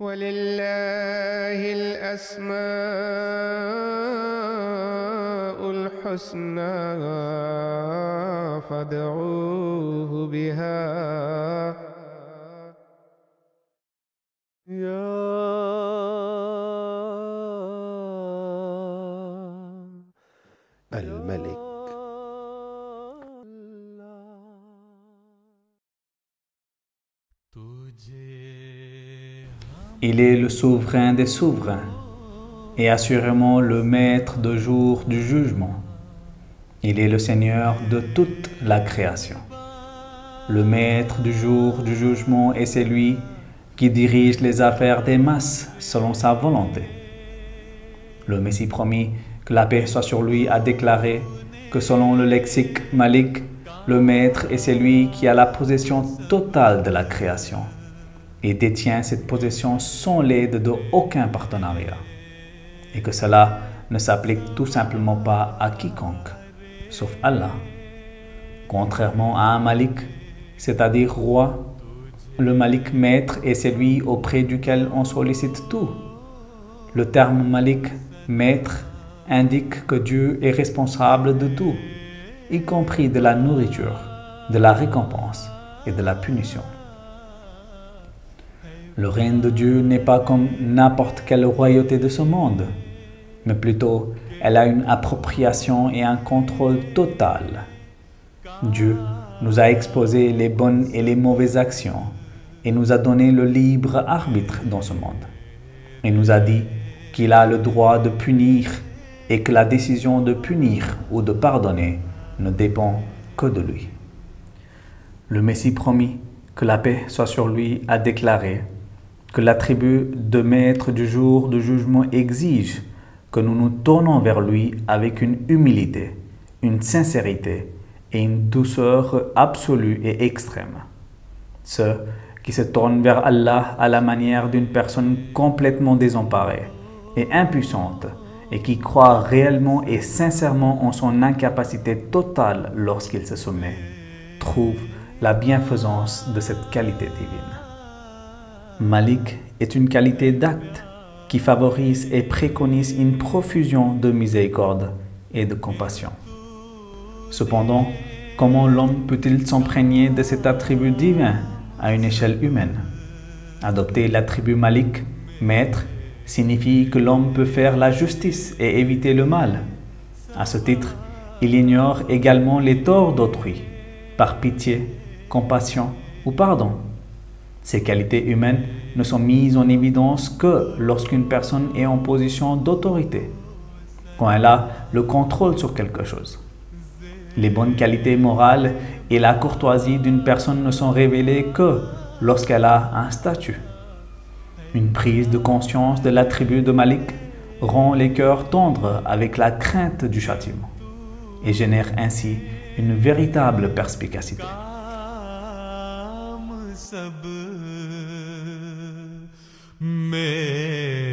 ولله الأسماء الحسنى فادعوه بها يا الملك. Il est le souverain des souverains et assurément le maître du jour du jugement. Il est le Seigneur de toute la création. Le maître du jour du jugement est celui qui dirige les affaires des masses selon sa volonté. Le Messie promis, que la paix soit sur lui, a déclaré que selon le lexique Malik, le maître est celui qui a la possession totale de la création et détient cette possession sans l'aide d'aucun partenariat, et que cela ne s'applique tout simplement pas à quiconque, sauf Allah. Contrairement à un Malik, c'est-à-dire roi, le Malik maître est celui auprès duquel on sollicite tout. Le terme Malik, maître, indique que Dieu est responsable de tout, y compris de la nourriture, de la récompense et de la punition. Le règne de Dieu n'est pas comme n'importe quelle royauté de ce monde, mais plutôt elle a une appropriation et un contrôle total. Dieu nous a exposé les bonnes et les mauvaises actions et nous a donné le libre arbitre dans ce monde. Il nous a dit qu'il a le droit de punir et que la décision de punir ou de pardonner ne dépend que de lui. Le Messie promis, que la paix soit sur lui, a déclaré que l'attribut de maître du jour du jugement exige que nous nous tournons vers lui avec une humilité, une sincérité et une douceur absolue et extrême. Ceux qui se tournent vers Allah à la manière d'une personne complètement désemparée et impuissante et qui croit réellement et sincèrement en son incapacité totale lorsqu'il se soumet, trouvent la bienfaisance de cette qualité divine. Malik est une qualité d'acte qui favorise et préconise une profusion de miséricorde et de compassion. Cependant, comment l'homme peut-il s'imprégner de cet attribut divin à une échelle humaine? Adopter l'attribut Malik, maître, signifie que l'homme peut faire la justice et éviter le mal. À ce titre, il ignore également les torts d'autrui, par pitié, compassion ou pardon. Ces qualités humaines ne sont mises en évidence que lorsqu'une personne est en position d'autorité, quand elle a le contrôle sur quelque chose. Les bonnes qualités morales et la courtoisie d'une personne ne sont révélées que lorsqu'elle a un statut. Une prise de conscience de l'attribut de Malik rend les cœurs tendres avec la crainte du châtiment et génère ainsi une véritable perspicacité. सब में